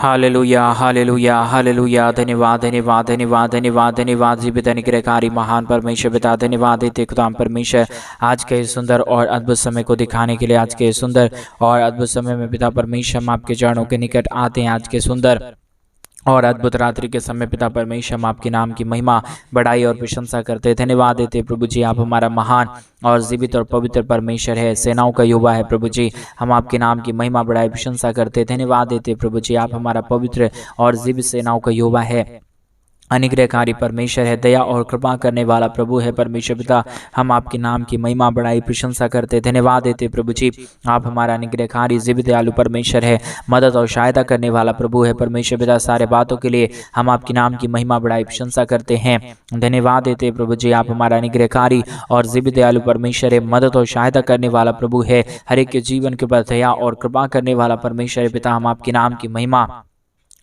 Hallelujah hallelujah hallelujah. धन्यवाद धन्यवाद धन्यवाद धन्यवाद धन्यवाद जीवित अनुग्रहकारी महान परमेश्वर पिता, धन्यवाद देते खुदाम परमेश्वर आज के सुंदर और अद्भुत समय को दिखाने के लिए। आज के सुंदर और अद्भुत समय में पिता परमेश्वर हम आपके चरणों के निकट आते हैं। आज के सुंदर और अद्भुत रात्रि के समय पिता परमेश्वर हम आपके नाम की महिमा, बड़ाई और प्रशंसा करते हैं। धन्यवाद देते प्रभु जी, आप हमारा महान और जीवित और पवित्र परमेश्वर है, सेनाओं का युवा है प्रभु जी। हम आपके नाम की महिमा, बड़ाई, प्रशंसा करते हैं। धन्यवाद देते प्रभु जी, आप हमारा पवित्र और जीवित सेनाओं का युवा है, अनुग्रहकारी परमेश्वर है, दया और कृपा करने वाला प्रभु है परमेश्वर पिता। हम आपके नाम की महिमा, बड़ाई, प्रशंसा करते, धन्यवाद देते प्रभु जी। आप हमारा अनुग्रहकारी जीवित दयालु परमेश्वर है, मदद और सहायता करने वाला प्रभु है परमेश्वर पिता। सारे बातों के लिए हम आपके नाम की महिमा, बड़ाई, प्रशंसा करते हैं, धन्यवाद देते प्रभु जी। आप हमारा अनुग्रहकारी और जीवित दयालु परमेश्वर है, मदद और सहायता करने वाला प्रभु है, हर एक के जीवन के ऊपर दया और कृपा करने वाला परमेश्वर पिता। हम आपके नाम की महिमा,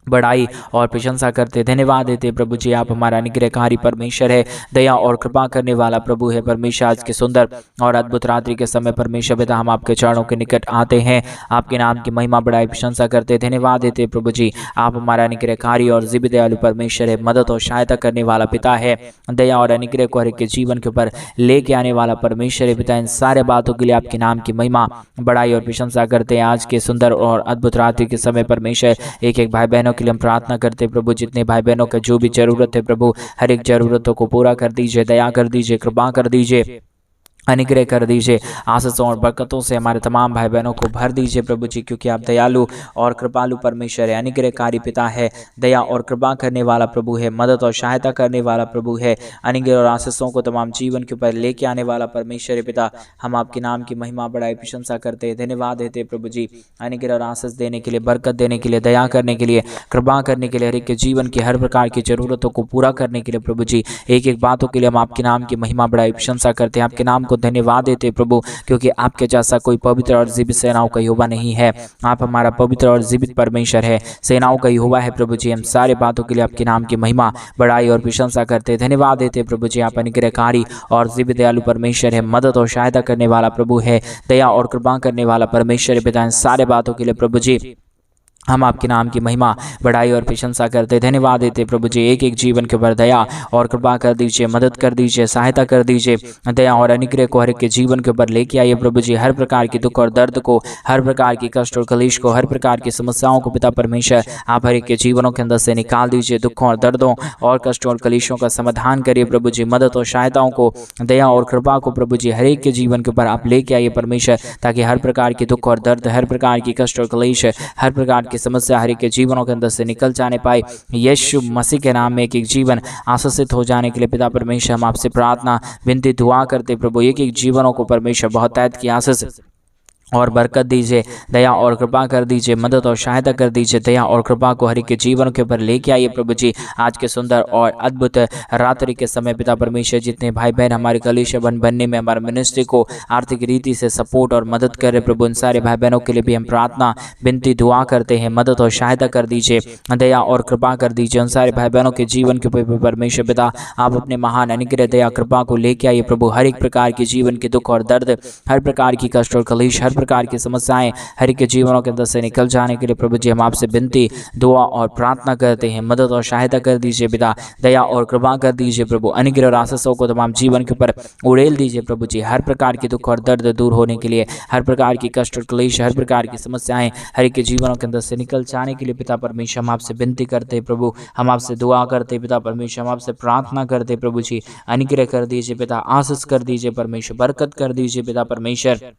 बड़ाई और प्रशंसा करते, धन्यवाद देते प्रभु जी। आप हमारा अनुग्रहकारी परमेश्वर है, दया और कृपा करने वाला प्रभु है परमेश्वर। आज के सुंदर और अद्भुत रात्रि के समय परमेश्वर पिता हम आपके चरणों के निकट आते हैं, आपके नाम की महिमा, बड़ाई, प्रशंसा करते, धन्यवाद देते प्रभु जी। आप हमारा अनुग्रहकारी और जीवित दयालु परमेश्वर है, मदद और सहायता करने वाला पिता है, दया और अनुग्रह को हर एक के जीवन के ऊपर लेके आने वाला परमेश्वर है पिता। इन सारे बातों के लिए आपके नाम की महिमा, बड़ाई और प्रशंसा करते हैं। आज के सुंदर और अद्भुत रात्रि के समय परमेश्वर एक एक भाई बहनों के लिए हम प्रार्थना करते प्रभु, जितने भाई बहनों का जो भी जरूरत है प्रभु, हर एक जरूरतों को पूरा कर दीजिए, दया कर दीजिए, कृपा कर दीजिए, अनुग्रह कर दीजिए, आशीषों और बरकतों से हमारे तमाम भाई बहनों को भर दीजिए प्रभु जी, क्योंकि आप दयालु और कृपालु परमेश्वर है, अनुग्रहकारी पिता है, दया और कृपा करने वाला प्रभु है, मदद और सहायता करने वाला प्रभु है, अनुग्रह और आशीषों को तमाम जीवन के ऊपर लेके आने वाला परमेश्वर है पिता। हम आपके नाम की महिमा, बड़ाई, प्रशंसा करते हैं, धन्यवाद देते प्रभु जी, अनुग्रह और आशीष देने के लिए, बरकत देने के लिए, दया करने के लिए, कृपा करने के लिए, हर एक के जीवन की हर प्रकार की जरूरतों को पूरा करने के लिए प्रभु जी। एक एक बातों के लिए हम आपके नाम की महिमा, बड़ाई, प्रशंसा करते हैं, आपके नाम को धन्यवाद देते प्रभु, क्योंकि आपके जैसा कोई पवित्र और जीवित सेनाओं का यहोवा नहीं है। आप हमारा पवित्र और जीवित परमेश्वर है, सेनाओं का यहोवा है प्रभु जी। हम सारे बातों के लिए आपके नाम की महिमा, बड़ाई और प्रशंसा करते, धन्यवाद देते प्रभु जी। आप अनुग्रहकारी और जीवित दयालु परमेश्वर है, मदद और सहायता करने वाला प्रभु है, दया और कृपा करने वाला परमेश्वर है पिता। इन सारे बातों के लिए प्रभु जी हम आपके नाम की महिमा, बड़ाई और प्रशंसा करते, धन्यवाद देते प्रभु जी। एक एक जीवन के ऊपर दया और कृपा कर दीजिए, मदद कर दीजिए, सहायता कर दीजिए, दया और अनुग्रह को हर एक के जीवन के ऊपर लेके आइए प्रभु जी। हर प्रकार की दुख और दर्द को, हर प्रकार की कष्ट और कलेश को, हर प्रकार की समस्याओं को पिता परमेश्वर आप हर एक के जीवनों के अंदर से निकाल दीजिए। दुखों और दर्दों और कष्टों और कलेशों का समाधान करिए प्रभु जी। मदद और सहायताओं को, दया और कृपा को प्रभु जी हर एक के जीवन के ऊपर आप लेके आइए परमेश्वर, ताकि हर प्रकार की दुख और दर्द, हर प्रकार की कष्ट और कलेश, हर प्रकार की समस्या हर एक के जीवनों के अंदर से निकल जाने पाए। यीशु मसीह के नाम में एक एक जीवन आशीषित हो जाने के लिए पिता परमेश्वर हम आपसे प्रार्थना, विनती, दुआ करते प्रभु। एक एक जीवनों को परमेश्वर बहुत तैत की आशीष और बरकत दीजिए, दया और कृपा कर दीजिए, मदद और सहायता कर दीजिए, दया और कृपा को हर एक के जीवन के ऊपर लेके आइए प्रभु जी। आज के सुंदर और अद्भुत रात्रि के समय पिता परमेश्वर जितने भाई बहन हमारे कलीसिया बनने में, हमारे मिनिस्ट्री को आर्थिक रीति से सपोर्ट और मदद कर रहे प्रभु, उन सारे भाई बहनों के लिए भी हम प्रार्थना, विनती, दुआ करते हैं। मदद और सहायता कर दीजिए, दया और कृपा कर दीजिए, उन सारे भाई बहनों के जीवन के ऊपर परमेश्वर पिता आप अपने महान अनुग्रह, दया, कृपा को लेके आइए प्रभु। हर एक प्रकार की जीवन के दुख और दर्द, हर प्रकार की कष्ट और कलेश, हर प्रकार की समस्याएं हर एक के जीवनों के अंदर से निकल जाने के लिए प्रभु जी हम आपसे विनती, दुआ और प्रार्थना करते हैं। मदद और सहायता कर दीजिए पिता, दया और कृपा कर दीजिए प्रभु। अनुग्रह और आशीषों को तमाम जीवन के ऊपर उड़ेल दीजिए प्रभु जी। हर प्रकार की दुख और दर्द दूर होने के लिए, हर प्रकार की कष्ट और क्लेश, हर प्रकार की समस्याएं हर एक के जीवनों के अंदर से निकल जाने के लिए पिता परमेश्वर हम आपसे विनती करते हैं प्रभु। हम आपसे दुआ करते पिता परमेश्वर, हम आपसे प्रार्थना करते प्रभु जी। अनुग्रह कर दीजिए पिता, आशीष कर दीजिए परमेश्वर, बरकत कर दीजिए पिता परमेश्वर।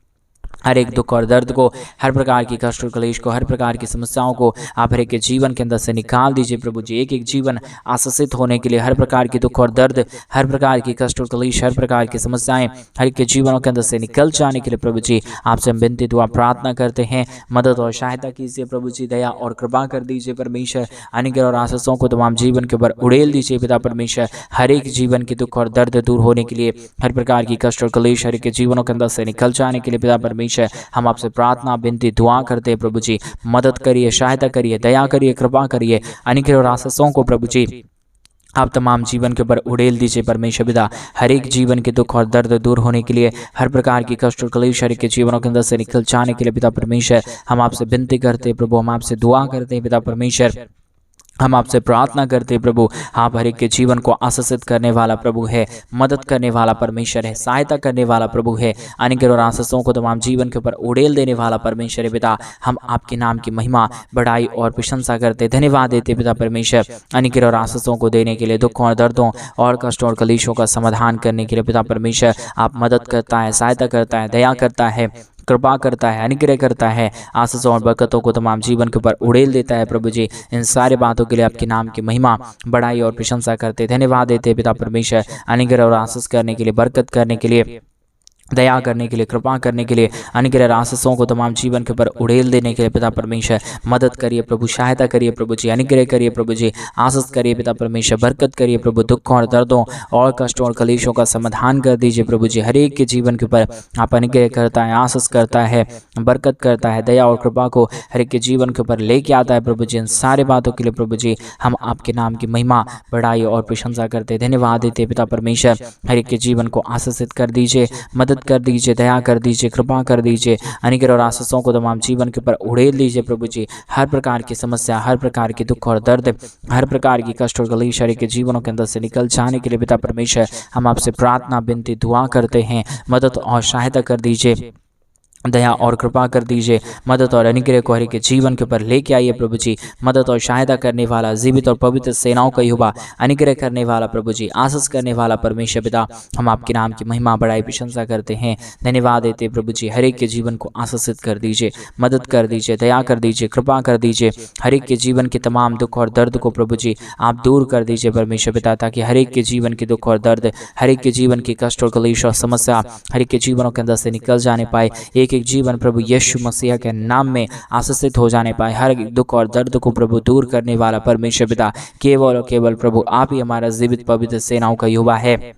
हर एक दुख और दर्द को, हर प्रकार की कष्ट और क्लेश को, हर प्रकार की समस्याओं को आप हर एक के जीवन के अंदर से निकाल दीजिए प्रभु जी। एक एक जीवन आशीषित होने के लिए, हर प्रकार की दुख और दर्द, हर प्रकार की कष्ट और क्लेश, हर प्रकार की समस्याएं हर एक के जीवनों के अंदर से निकल जाने के लिए प्रभु जी आपसे हम विनती, दुआ, प्रार्थना करते हैं। मदद और सहायता कीजिए प्रभु जी, दया और कृपा कर दीजिए परमेश्वर। अनुग्रह और आशीषों को तमाम जीवन के ऊपर उड़ेल दीजिए पिता परमेश्वर। हर एक जीवन की दुख और दर्द दूर होने के लिए, हर प्रकार की कष्ट और क्लेश हर एक के जीवनों के अंदर से निकल जाने के लिए पिता परमेश्वर हम आपसे प्रार्थना, विनती, दुआ करते हैं प्रभु जी। मदद करिए, सहायता करिए, दया करिए, कृपा करिए, अनुग्रह और आशीषों को प्रभु जी आप तमाम जीवन के ऊपर उड़ेल दीजिए परमेश्वर पिता। हर एक जीवन के दुख और दर्द दूर होने के लिए, हर प्रकार की कष्ट और क्लेश हर एक के जीवनों के अंदर से निकल जाने के लिए पिता परमेश्वर हम आपसे विनती करते हैं प्रभु, हम आपसे दुआ करते हैं पिता परमेश्वर, हम आपसे प्रार्थना करते हैं प्रभु। आप हर एक के जीवन को आशीषित करने वाला प्रभु है, मदद करने वाला परमेश्वर है, सहायता करने वाला प्रभु है, अनुग्रह और आशीषों को तमाम जीवन के ऊपर उड़ेल देने वाला परमेश्वर है पिता। हम आपके नाम की महिमा, बड़ाई और प्रशंसा करते, धन्यवाद देते पिता परमेश्वर, अनुग्रह और आशीषों को देने के लिए, दुखों और दर्दों और कष्टों और कलेशों का समाधान करने के लिए पिता परमेश्वर। आप मदद करता है, सहायता करता है, दया करता है, कृपा करता है, अनुग्रह करता है, आशीषों और बरकतों को तमाम जीवन के ऊपर उड़ेल देता है प्रभु जी। इन सारे बातों के लिए आपके नाम की महिमा, बड़ाई और प्रशंसा करते, धन्यवाद देते पिता परमेश्वर, अनुग्रह और आशीष करने के लिए, बरकत करने के लिए, दया करने के लिए, कृपा करने के लिए, अनुग्रह आशीषों को तमाम जीवन के ऊपर उड़ेल देने के लिए पिता परमेश्वर। मदद करिए प्रभु, सहायता करिए प्रभु जी, अनुग्रह करिए प्रभु जी, आशीष करिए पिता परमेश्वर, बरकत करिए प्रभु। दुखों और दर्दों और कष्टों और कलेशों का समाधान कर दीजिए प्रभु जी। हर एक के जीवन के ऊपर आप अनुग्रह करता है, आशीष करता है, बरकत करता है, दया और कृपा को हर एक के जीवन के ऊपर लेके आता है प्रभु जी। इन सारे बातों के लिए प्रभु जी हम आपके नाम की महिमा, बड़ाई और प्रशंसा करते, धन्यवाद देते पिता परमेश्वर। हर एक के जीवन को आशीषित कर दीजिए, मदद कर दीजिए, दया कर दीजिए, कृपा कर दीजिए, अनुग्रह और आशीषों को तमाम जीवन के ऊपर उड़ेल दीजिए प्रभु जी। हर प्रकार की समस्या, हर प्रकार की दुख और दर्द, हर प्रकार की कष्ट और कलेश के जीवनों के अंदर से निकल जाने के लिए पिता परमेश्वर हम आपसे प्रार्थना, विनती, दुआ करते हैं। मदद और सहायता कर दीजिए, दया और कृपा कर दीजिए, मदद और अनुग्रह को हर एक के जीवन के ऊपर लेके आइए प्रभु जी। मदद और सहायता करने वाला, जीवित और पवित्र सेनाओं का युवा, अनुग्रह करने वाला प्रभु जी, आशीष करने वाला परमेश्वर पिता, हम आपके नाम की महिमा, बड़ाई, प्रशंसा करते हैं, धन्यवाद देते प्रभु जी। हर एक के जीवन को आशीषित कर दीजिए, मदद कर दीजिए, दया कर दीजिए, कृपा कर दीजिए। हर एक के जीवन के तमाम दुख और दर्द को प्रभु जी आप दूर कर दीजिए परमेश्वर पिता, ताकि हर एक के जीवन के दुख और दर्द, हर एक के जीवन की कष्ट और कलेश और समस्या हर एक के जीवनों के अंदर से निकल जाने पाए। एक जीवन प्रभु यीशु मसीह के नाम में आशीषित हो जाने पाए। हर दुख और दर्द को प्रभु दूर करने वाला परमेश्वर पिता, केवल और केवल प्रभु आप ही हमारा जीवित पवित्र सेनाओं का युवा है,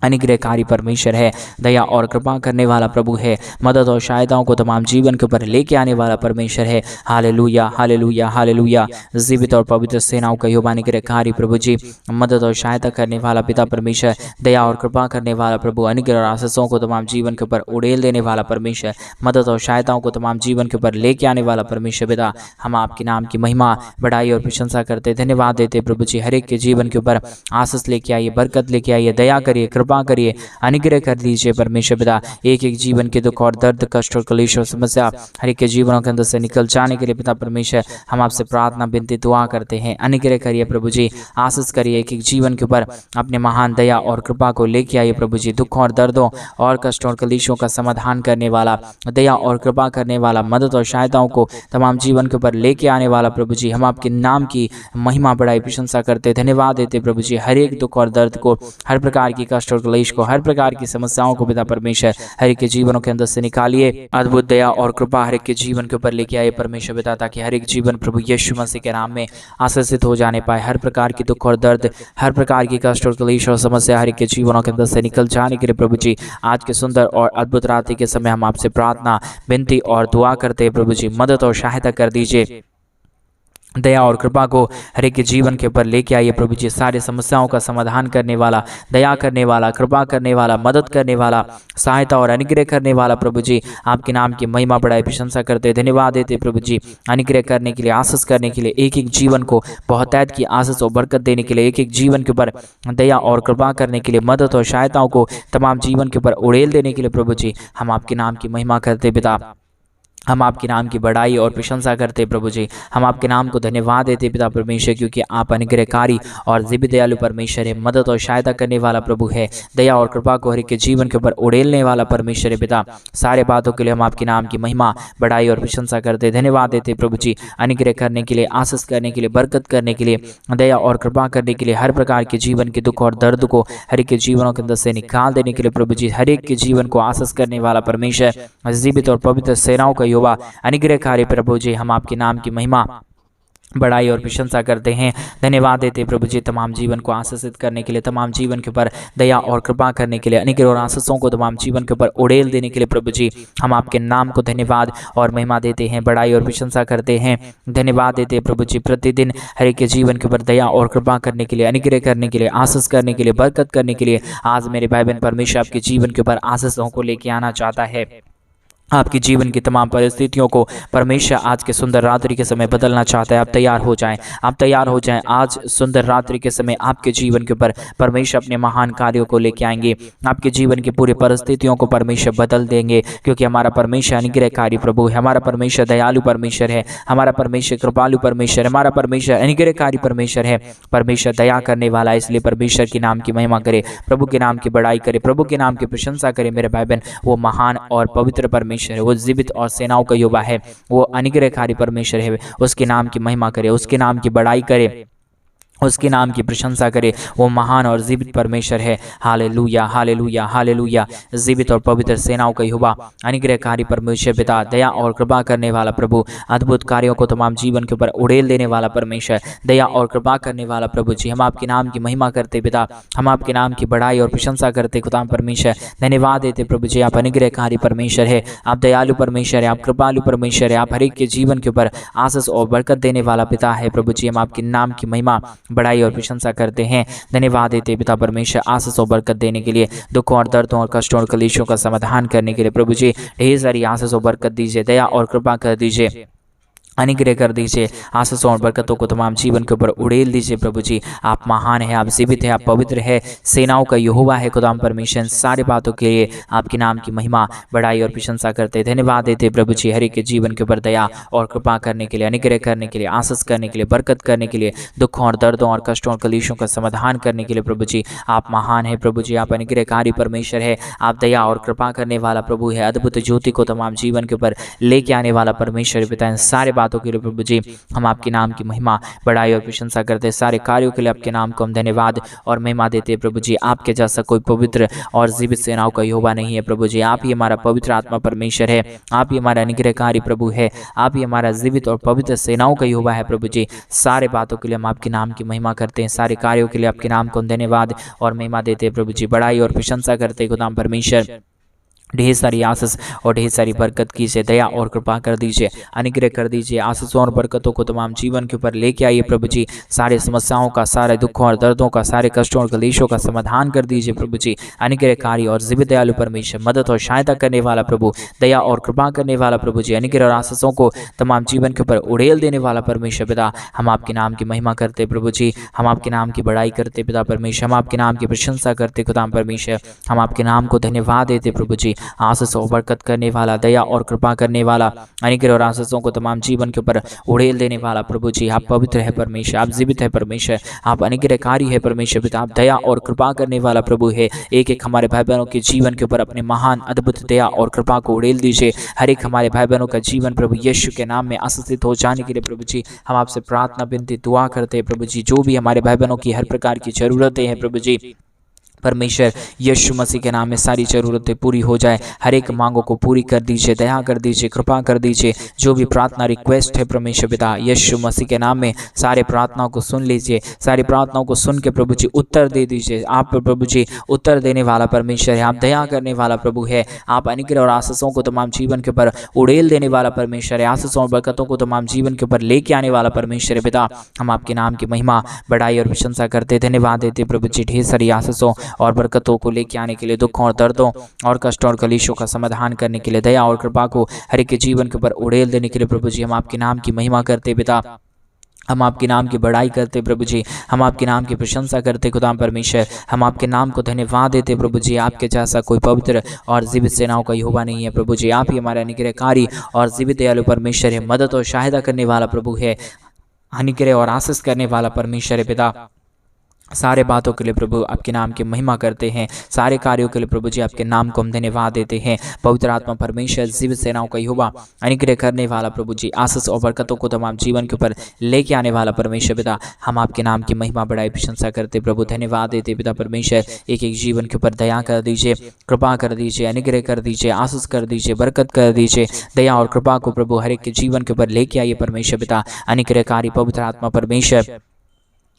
अनुग्रहकारी परमेश्वर है, दया और कृपा करने वाला प्रभु है, मदद और सहायताओं को तमाम जीवन के ऊपर लेके आने वाला परमेश्वर है। Hallelujah, hallelujah, hallelujah. जीवित और पवित्र सेनाओं का युवा अनुग्रहकारी प्रभु जी, मदद और सहायता करने वाला पिता परमेश्वर, दया और कृपा करने वाला प्रभु, अनुग्रह और आशीषों को तमाम जीवन के ऊपर उड़ेल देने वाला परमेश्वर, मदद और सहायताओं को तमाम जीवन के ऊपर लेके आने वाला परमेश्वर पिता, हम आपके नाम की महिमा, बड़ाई और प्रशंसा करते, धन्यवाद देते प्रभु जी। हर एक के जीवन के ऊपर आशीष लेके आइए, बरकत लेके आइए, दया करिए, कृपा करिए, अनुग्रह कर दीजिए परमेश्वर पिता। एक एक जीवन के दुख और दर्द, कष्ट और कलेश और समस्या हर एक के जीवनों के अंदर से निकल जाने के लिए पिता परमेश्वर हम आपसे प्रार्थना, विनती, दुआ करते हैं। अनुग्रह करिए प्रभु जी, आशीष करिए, एक एक जीवन के ऊपर अपने महान दया और कृपा को लेके आइए प्रभु जी। दुखों और दर्दों और कष्टों और कलेशों का समाधान करने वाला, दया और कृपा करने वाला, मदद और सहायताओं को तमाम जीवन के ऊपर लेके आने वाला प्रभु जी, हम आपके नाम की महिमा, बड़ाई, प्रशंसा करते, धन्यवाद देते प्रभु जी। हर एक दुख और दर्द को, हर प्रकार की कष्ट और कलेश को, हर प्रकार की समस्याओं को पिता परमेश्वर हर एक के जीवनों के अंदर से निकालिए। अद्भुत दया और कृपा हर एक के जीवन के ऊपर लेके आए परमेश्वर पिता, ताकि हर एक जीवन प्रभु यीशु मसीह के नाम में आशीषित हो जाने पाए। हर प्रकार की दुख और दर्द, हर प्रकार की कष्ट और क्लेश और समस्या हर एक के जीवनों के अंदर से निकल जाने के लिए प्रभु जी आज के सुंदर और अद्भुत रात्रि के समय हम आपसे प्रार्थना, विनती और दुआ करते हैं प्रभु जी। मदद और सहायता कर दीजिए, दया और कृपा को हर एक के जीवन के ऊपर लेके आइए प्रभु जी। सारी समस्याओं का समाधान करने वाला, दया करने वाला, कृपा करने वाला, मदद करने वाला, सहायता और अनुग्रह करने वाला प्रभु जी, आपके नाम की महिमा, बड़ाई, प्रशंसा करते, धन्यवाद देते प्रभु जी। अनुग्रह करने के लिए, आशीष करने के लिए, एक एक जीवन को बहुतायत की आशीष और बरकत देने के लिए, एक एक जीवन के ऊपर दया और कृपा करने के लिए, मदद और सहायताओं को तमाम जीवन के ऊपर उड़ेल देने के लिए प्रभु जी हम आपके नाम की महिमा करते पिता, हम आपके नाम की बड़ाई और प्रशंसा करते प्रभु जी। हम आपके नाम को धन्यवाद देते पिता परमेश्वर, क्योंकि आप अनुग्रहकारी और दिव्य दयालु परमेश्वर है, मदद और सहायता करने वाला प्रभु है, दया और कृपा को हर एक के जीवन के ऊपर उड़ेलने वाला परमेश्वर है पिता। सारे बातों के लिए हम आपके नाम की महिमा, बड़ाई और प्रशंसा करते, धन्यवाद देते प्रभु जी। अनुग्रह करने के लिए, आशीष करने के लिए, बरकत करने के लिए, दया और कृपा करने के लिए, हर प्रकार के जीवन के दुख और दर्द को हर एक के जीवनों के अंदर से निकाल देने के लिए प्रभु जी, हर एक के जीवन को आशीष करने वाला परमेश्वर, जीवित और पवित्र सेनाओं का युवा, अनुग्रहकारी प्रभु जी, हम आपके नाम की महिमा, बड़ाई और प्रशंसा करते हैं। धन्यवाद देते प्रभु जी तमाम जीवन को आशीषित करने के लिए, तमाम जीवन के ऊपर दया और कृपा करने के लिए, अनेक और आशीषों को तमाम जीवन के ऊपर उड़ेल देने के लिए प्रभु जी हम आपके नाम को धन्यवाद और महिमा देते हैं, बड़ाई और प्रशंसा करते हैं। धन्यवाद देते हैं प्रभु जी प्रतिदिन हर एक के जीवन के ऊपर दया और कृपा करने के लिए, अनुग्रह करने के लिए, आशीष करने के लिए, बरकत करने के लिए। आज मेरे भाई बहन परमेश्वर आपके जीवन के ऊपर आशीषों को लेके आना चाहता है। आपके जीवन की तमाम परिस्थितियों को परमेश्वर आज के सुंदर रात्रि के समय बदलना चाहता है। आप तैयार हो जाएं, आप तैयार हो जाएं। आज सुंदर रात्रि के समय आपके जीवन के ऊपर परमेश्वर अपने महान कार्यों को लेके आएंगे। आपके जीवन की पूरी परिस्थितियों को परमेश्वर बदल देंगे, क्योंकि हमारा परमेश्वर अनुग्रहकारी प्रभु है, हमारा परमेश्वर दयालु परमेश्वर है, हमारा परमेश्वर कृपालु परमेश्वर है, हमारा परमेश्वर अनुग्रहकारी परमेश्वर है। परमेश्वर दया करने वाला है, इसलिए परमेश्वर के नाम की महिमा करे, प्रभु के नाम की बड़ाई करे, प्रभु के नाम की प्रशंसा करे। मेरे भाई बहन, वो महान और पवित्र परमेश्वर है, वो जीवित और सेनाओं का युवा है, वो अनुग्रहकारी परमेश्वर है। उसके नाम की महिमा करे, उसके नाम की बड़ाई करे, उसके नाम की प्रशंसा करे। वो महान और जीवित परमेश्वर है। Hallelujah, hallelujah, hallelujah. जीवित और पवित्र सेनाओं का यहोवा, अनुग्रहकारी परमेश्वर पिता, दया और कृपा करने वाला प्रभु, अद्भुत कार्यों को तमाम जीवन के ऊपर उड़ेल देने वाला परमेश्वर, दया और कृपा करने वाला प्रभु जी, हम आपके नाम की महिमा करते पिता, हम आपके नाम की बड़ाई और प्रशंसा करते खुदा परमेश्वर। धन्यवाद देते प्रभु जी, आप अनुग्रहकारी परमेश्वर है, आप दयालु परमेश्वर है, आप कृपालु परमेश्वर है, आप हर एक के जीवन के ऊपर आशीष और बरकत देने वाला पिता है प्रभु जी। हम आपके नाम की महिमा, बड़ाई और प्रशंसा करते हैं। धन्यवाद देते पिता परमेश्वर आशीष और बरकत देने के लिए, दुखों और दर्दों और कष्टों और कलेशों का समाधान करने के लिए प्रभु जी ढेर सारी आशीष और बरकत दीजिए, दया और कृपा कर दीजिए, अनुग्रह कर दीजिए, आशीषों और बरकतों को तमाम जीवन के ऊपर उड़ेल दीजिए प्रभु जी। आप महान है, आप जीवित है, आप पवित्र है, सेनाओं का यहोवा है खुदा परमेश्वर। सारी बातों के लिए आपके नाम की महिमा, बड़ाई और प्रशंसा करते, धन्यवाद देते प्रभु जी हर एक के जीवन के ऊपर दया और कृपा करने के लिए, अनुग्रह करने के लिए, आशीष करने के लिए, बरकत करने के लिए, दुखों और दर्दों और कष्टों और कलेशों का समाधान करने के लिए प्रभु जी आप महान है प्रभु जी। आप अनुग्रहकारी परमेश्वर है, आप दया और कृपा करने वाला प्रभु है, अद्भुत ज्योति को तमाम जीवन के ऊपर लेके आने वाला परमेश्वर पिता। सारे बातों के लिए प्रभु जी हम आपके नाम की महिमा, बड़ाई और प्रशंसा करते, सारे कार्यों के लिए आपके नाम को हम धन्यवाद और महिमा देते प्रभु जी। आपके जैसा कोई पवित्र और जीवित सेनाओं का यहोवा नहीं है प्रभु जी। आप ही हमारा पवित्र आत्मा परमेश्वर है, आप ही हमारा अनुग्रहकारी प्रभु है, आप ही हमारा जीवित और पवित्र सेनाओं का यहोवा है प्रभु जी। सारे बातों के लिए हम आपके नाम की महिमा करते हैं, सारे कार्यों के लिए आपके नाम को हम धन्यवाद और महिमा देते प्रभु जी, बड़ाई और प्रशंसा करते खुदा परमेश्वर। ढेर सारी आशीष और ढेर सारी बरकत कीजिए, दया और कृपा कर दीजिए, अनुग्रह कर दीजिए, आशीषों और बरकतों को तमाम जीवन के ऊपर लेके आइए प्रभु जी। सारे समस्याओं का, सारे दुखों और दर्दों का, सारे कष्टों और कलेशों का समाधान कर दीजिए प्रभु जी। अनुग्रहकारी और जीवित दयालु परमेश्वर, मदद और सहायता करने वाला प्रभु, दया और कृपा करने वाला प्रभु जी, अनुग्रह और आशीषों को तमाम जीवन के ऊपर उड़ेल देने वाला परमेश्वर पिता। हम आपके नाम की महिमा करते प्रभु जी, हम आपके नाम की बड़ाई करते पिता परमेश्वर, हम आपके नाम की प्रशंसा करते खुदा परमेश्वर। हम आपके नाम को धन्यवाद देते प्रभु जी। आशीष और बरकत करने वाला, दया और कृपा करने वाला, अनुग्रह और आशीषों को तमाम जीवन के ऊपर उड़ेल देने वाला प्रभु जी। आप पवित्र है परमेश्वर, आप जीवित है परमेश्वर, आप अनुग्रहकारी है परमेश्वर पिता, आप दया और कृपा करने वाला प्रभु है। एक एक हमारे भाई बहनों के जीवन के ऊपर अपने महान अद्भुत दया और कृपा को उड़ेल दीजिए। हर एक हमारे भाई बहनों का जीवन प्रभु यीशु के नाम में आशीषित हो जाने के लिए प्रभु जी हम आपसे प्रार्थना विनती दुआ करते हैं प्रभु जी। जो भी हमारे भाई बहनों की हर प्रकार की जरूरतें हैं प्रभु जी, परमेश्वर यीशु मसीह के नाम में सारी ज़रूरतें पूरी हो जाए, हर एक मांगों को पूरी कर दीजिए, दया कर दीजिए, कृपा कर दीजिए। जो भी प्रार्थना रिक्वेस्ट है परमेश्वर पिता यीशु मसीह के नाम में सारे प्रार्थनाओं को सुन लीजिए, सारी प्रार्थनाओं को सुन के प्रभु जी उत्तर दे दीजिए। आप प्रभु जी उत्तर देने वाला परमेश्वर है, आप दया करने वाला प्रभु है, आप अनुग्रह और आशीषों को तमाम जीवन के ऊपर उड़ेल देने वाला परमेश्वर है, आशीषों और बरकतों को तमाम जीवन के ऊपर लेके आने वाला परमेश्वर है पिता। हम आपके नाम की महिमा, बड़ाई और प्रशंसा करते, धन्यवाद देते प्रभु जी ढेर सारी आशीषों और बरकतों को लेके आने के लिए, दुखों और दर्दों और कष्टों और कलेशों का समाधान करने के लिए, दया और कृपा को हर एक के जीवन के ऊपर उड़ेल देने के लिए प्रभु जी हम आपके नाम की महिमा करते पिता। हम आपके नाम की बड़ाई करते प्रभु जी, हम आपके नाम की प्रशंसा करते खुदा परमेश्वर। हम आपके नाम को धन्यवाद देते प्रभु जी। आपके जैसा कोई पवित्र और जीवित सेनाओं का यहोवा नहीं है प्रभु जी। आप ही हमारे अनुग्रहकारी और जीवित दयालु परमेश्वर है, मदद और सहायता करने वाला प्रभु है, अनुग्रह और आशीष करने वाला परमेश्वर है पिता। सारे बातों के लिए प्रभु आपके नाम की महिमा करते हैं, सारे कार्यों के लिए प्रभु जी आपके नाम को हम धन्यवाद देते हैं। पवित्र आत्मा परमेश्वर जीवित सेनाओं का यहोवा, अनुग्रह करने वाला प्रभु जी, आशीष और बरकतों को तमाम जीवन के ऊपर लेके आने वाला परमेश्वर पिता, हम आपके नाम की महिमा बढ़ाई प्रशंसा करते प्रभु, धन्यवाद देते पिता परमेश्वर। एक एक जीवन के ऊपर दया कर दीजिए, कृपा कर दीजिए, अनुग्रह कर दीजिए, आशीष कर दीजिए, बरकत कर दीजिए, दया और कृपा को प्रभु हर एक के जीवन के ऊपर लेके आइए परमेश्वर पिता। अनुग्रहकारी पवित्र आत्मा परमेश्वर,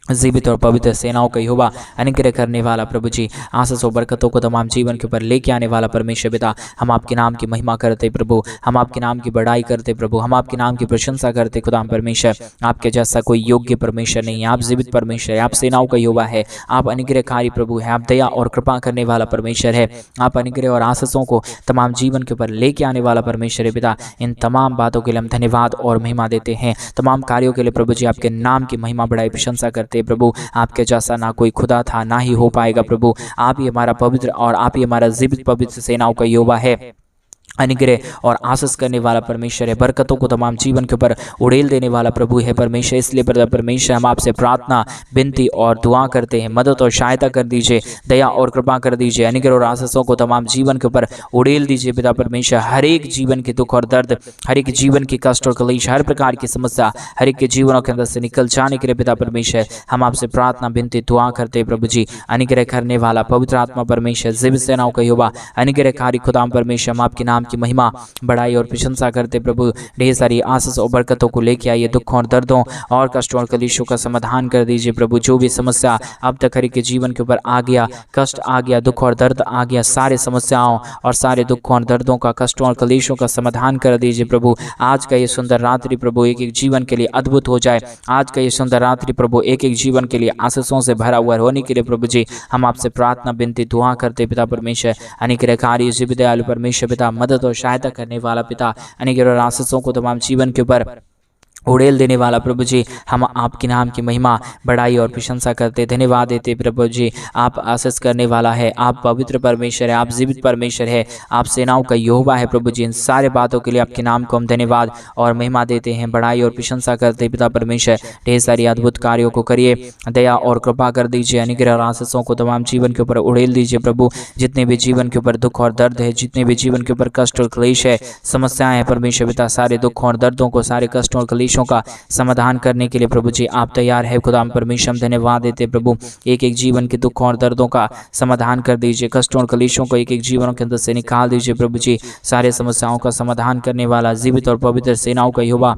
जीवित और पवित्र सेनाओं का यहोवा, अनुग्रह करने वाला प्रभु जी, आशीष और बरकतों को तमाम जीवन के ऊपर लेके आने वाला परमेश्वर पिता, हम आपके नाम की महिमा करते प्रभु, हम आपके नाम की बड़ाई करते प्रभु, हम आपके नाम की प्रशंसा करते खुदा परमेश्वर। आपके जैसा कोई योग्य परमेश्वर नहीं है, आप जीवित परमेश्वर है, आप सेनाओं का यहोवा है, आप अनुग्रहकारी प्रभु है, आप दया और कृपा करने वाला परमेश्वर है, आप अनुग्रह और आशीषों को तमाम जीवन के ऊपर लेके आने वाला परमेश्वर है पिता। इन तमाम बातों के लिए हम धन्यवाद और महिमा देते हैं, तमाम कार्यों के लिए प्रभु जी आपके नाम की महिमा बढ़ाई प्रशंसा करते प्रभु। आपके जैसा ना कोई खुदा था, ना ही हो पाएगा प्रभु। आप ही हमारा पवित्र और आप ही हमारा जीवित पवित्र सेनाओं का यहोवा है, अनुग्रह और आशीष करने वाला परमेश्वर है, बरकतों को तमाम जीवन के ऊपर उड़ेल देने वाला प्रभु है परमेश्वर। इसलिए परमेश्वर हम आपसे प्रार्थना, विनती और दुआ करते हैं, मदद और सहायता कर दीजिए, दया और कृपा कर दीजिए, अनुग्रह और आशीषों को तमाम जीवन के ऊपर उड़ेल दीजिए पिता परमेश्वर। हर एक जीवन के दुख और दर्द, हर एक जीवन की कष्ट और कलेश, हर प्रकार की समस्या हर एक के जीवनों के अंदर से निकल जाने के लिए पिता परमेश्वर हम आपसे प्रार्थना, विनती, दुआ करते हैं प्रभु जी। अनुग्रह करने वाला पवित्र आत्मा परमेश्वर, जीवित सेनाओं का यहोवा, अनुग्रहकारी खुदा परमेश्वर, हम आपके नाम की महिमा बढ़ाई और प्रशंसा करते प्रभु। ढेर सारी आशीष और बरकतों को लेके आइए, दुखों और दर्दों और कष्टों और कलेशों का समाधान कर दीजिए प्रभु। जो भी समस्या अब तक हर एक के जीवन के ऊपर आ गया, कष्ट आ गया, दुख और दर्द आ गया, सारे समस्याओं और सारे दुखों और दर्दों का, कष्टों और कलेशों का समाधान कर दीजिए प्रभु। आज का ये सुंदर रात्रि प्रभु एक एक जीवन के लिए अद्भुत हो जाए। आज का ये सुंदर रात्रि प्रभु एक एक जीवन के लिए आशीषों से भरा हुआ होने के लिए प्रभु जी हम आपसे प्रार्थना, विनती, दुआ करते पिता परमेश्वर। अनुग्रहकारी जीवित दयालु परमेश्वर पिता, मदद और सहायता करने वाला पिता, अनुग्रह और आशीषों को तमाम जीवन के ऊपर उड़ेल देने वाला प्रभु जी, हम आपके नाम की महिमा बढ़ाई और प्रशंसा करते, धन्यवाद देते प्रभु जी। आप आशीष करने वाला है, आप पवित्र परमेश्वर है, आप जीवित परमेश्वर है, आप सेनाओं का यहोवा है प्रभु जी। इन सारे बातों के लिए आपके नाम को हम धन्यवाद और महिमा देते हैं, बढ़ाई और प्रशंसा करते पिता परमेश्वर। ढेर सारी अद्भुत कार्यों को करिए, दया और कृपा कर दीजिए, अनुग्रह और आशीषों को तमाम जीवन के ऊपर उड़ेल दीजिए प्रभु। जितने भी जीवन के ऊपर दुख और दर्द है, जितने भी जीवन के ऊपर कष्ट और क्लेश है, समस्याएं हैं परमेश्वर पिता, सारे दुखों और दर्दों को, सारे कष्टों और क्लेशों का समाधान करने के लिए प्रभु जी आप तैयार है खुदा परमेश्वर। हम धन्यवाद देते प्रभु, एक एक जीवन के दुखों और दर्दों का समाधान कर दीजिए, कष्टों और कलेशों को एक एक जीवनों के अंदर से निकाल दीजिए प्रभु जी। सारे समस्याओं का समाधान करने वाला, जीवित और पवित्र सेनाओं का यहोवा,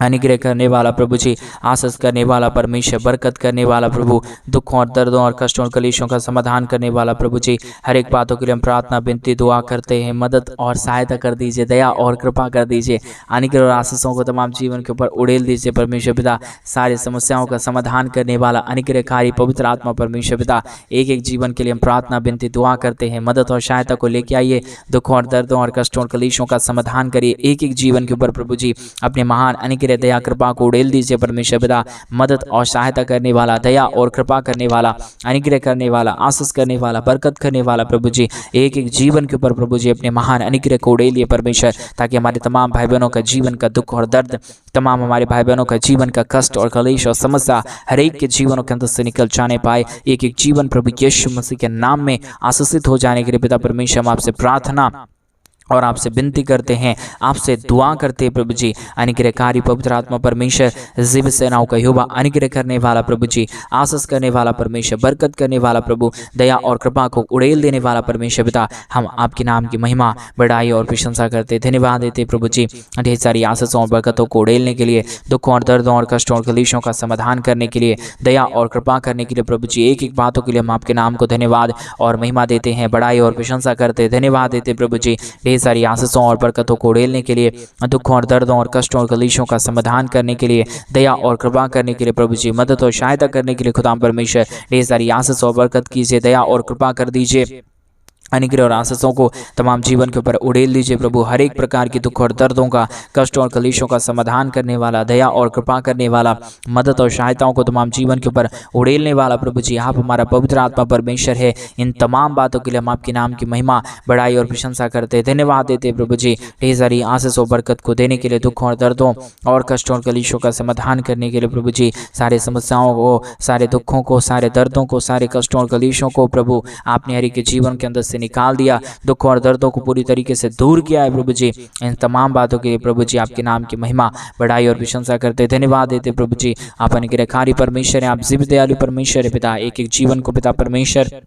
अनुग्रह करने वाला प्रभु जी, आशीष करने वाला परमेश्वर, बरकत करने वाला प्रभु, दुखों और दर्दों और कष्टों और कलेशों का समाधान करने वाला प्रभु जी। हर एक बातों के लिए हम प्रार्थना, विनती, दुआ करते हैं, मदद और सहायता कर दीजिए, दया और कृपा कर दीजिए, अनुग्रह और आशीषों को तमाम जीवन के ऊपर उड़ेल दीजिए परमेश्वर पिता। सारे समस्याओं का समाधान करने वाला अनुग्रहकारी पवित्र आत्मा परमेश्वर पिता, एक एक जीवन के लिए हम प्रार्थना, विनती, दुआ करते हैं, मदद और सहायता को लेके आइए, दुखों और दर्दों और कष्टों और कलेशों का समाधान करिए एक एक जीवन के ऊपर प्रभु जी। अपने महान अनुग्रह, दया, कृपा को उड़ेल दीजिए परमेश्वर पिता। मदद और सहायता करने वाला, दया और कृपा करने वाला, अनुग्रह करने वाला, आशीष करने वाला, बरकत करने वाला प्रभु जी, एक एक जीवन के ऊपर प्रभु जी अपने महान अनुग्रह को उड़ेलिए परमेश्वर, ताकि हमारे तमाम भाई बहनों का जीवन का दुख और दर्द, तमाम हमारे भाई बहनों का जीवन का कष्ट और कलेश और समस्या हर एक के जीवनों के अंदर से निकल जाने पाए। एक एक जीवन प्रभु यीशु मसीह के नाम में आशीषित हो जाने के लिए पिता परमेश्वर हम आपसे प्रार्थना और आपसे विनती करते हैं, आपसे दुआ करते हैं प्रभु जी। अनुग्रहकारी पवित्र आत्मा परमेश्वर, जीवित सेनाओं का यहोवा, अनुग्रह करने वाला प्रभु जी, आशीष करने वाला परमेश्वर, बरकत करने वाला प्रभु, दया और कृपा को उड़ेल देने वाला परमेश्वर पिता, हम आपके नाम की महिमा, बढ़ाई और प्रशंसा करते, धन्यवाद देते प्रभु जी। ढेर सारी आशीषों और बरकतों को उड़ेलने के लिए, दुखों और दर्दों और कष्टों और कलेशों का समाधान करने के लिए, दया और कृपा करने के लिए प्रभु जी, एक एक बातों के लिए हम आपके नाम को धन्यवाद और महिमा देते हैं, बढ़ाई और प्रशंसा करते, धन्यवाद देते प्रभु जी। सारी आशीषों और बरकतों को उड़ेलने के लिए, दुखों और दर्दों और कष्टों और कलेशों का समाधान करने के लिए, दया और कृपा करने के लिए प्रभु जी, मदद और सहायता करने के लिए खुदा परमेश्वर ढेर सारी आशीष और बरकत कीजिए, दया और कृपा कर दीजिए, अनुग्रह और आशीषों को तमाम जीवन के ऊपर उड़ेल दीजिए प्रभु। हर एक प्रकार की दुख और दर्दों का, कष्ट और कलेशों का समाधान करने वाला, दया और कृपा करने वाला, मदद और सहायताओं को तमाम जीवन के ऊपर उड़ेलने वाला प्रभु जी आप हमारा पवित्र आत्मा परमेश्वर है। इन तमाम बातों के लिए हम आपके नाम की महिमा, बड़ाई और प्रशंसा करते, धन्यवाद देते प्रभु जी। ढेर सारी आशीष और बरकत को देने के लिए, दुखों और दर्दों और कष्टों और कलेशों का समाधान करने के लिए प्रभु जी, सारे समस्याओं को, सारे दुखों को, सारे दर्दों को, सारे कष्टों और कलेशों को प्रभु आपने हर एक के जीवन के अंदर से निकाल दिया, दुख और दर्दों को पूरी तरीके से दूर किया है प्रभु जी। इन तमाम बातों के लिए प्रभु जी आपके नाम की महिमा, बड़ाई और प्रशंसा करते, धन्यवाद देते प्रभु जी। आप अनुग्रहकारी परमेश्वर हैं, आप जीवित दयालु परमेश्वर है पिता। एक एक जीवन को पिता परमेश्वर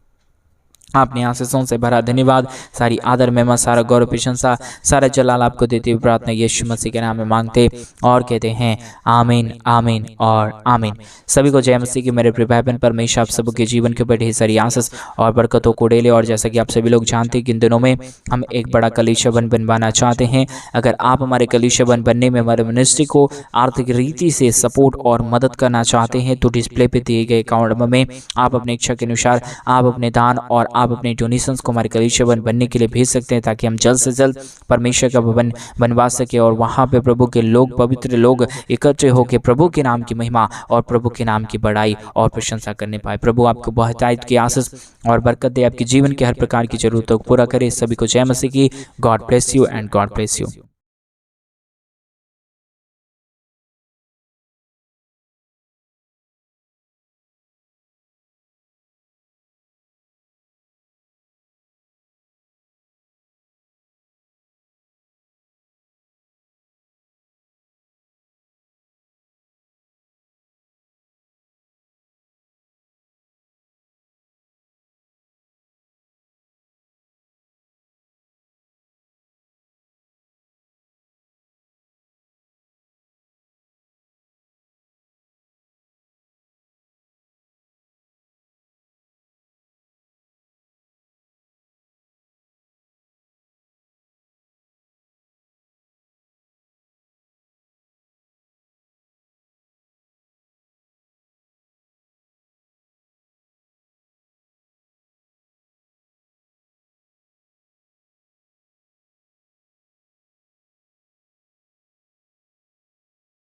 आपने आशीषों से भरा, धन्यवाद। सारी आदर महिमा, सारा गौरव प्रशंसा, सारा जलाल आपको देते हुए प्रार्थना यीशु मसीह के नाम में मांगते और कहते हैं आमीन, आमीन और आमीन। सभी को जय मसीह की मेरे प्रिय भाई बहन। परमेश्वर आप सबके जीवन के ऊपर ढेर सारी आशीष और बरकतों को डेले। और जैसा कि आप सभी लोग जानते हैं कि इन दिनों में हम एक बड़ा कलीसिया वन बनवाना चाहते हैं। अगर आप हमारे कलीसिया वन बनने में हमारे मिनिस्ट्री को आर्थिक रीति से सपोर्ट और मदद करना चाहते हैं तो डिस्प्ले पे दिए गए अकाउंट नंबर में आप अपने इच्छा के अनुसार आप अपने दान और आप अपने डोनेशंस को हमारे कलीसिया वन बनने के लिए भेज सकते हैं, ताकि हम जल्द से जल्द परमेश्वर का भवन बनवा सके और वहाँ पे प्रभु के लोग, पवित्र लोग इकट्ठे होकर प्रभु के नाम की महिमा और प्रभु के नाम की बड़ाई और प्रशंसा करने पाए। प्रभु आपको बहुतायत की आशीष और बरकत दे, आपके जीवन के हर प्रकार की जरूरतों को पूरा करे। सभी को जय मसीह की। God bless you and God bless you.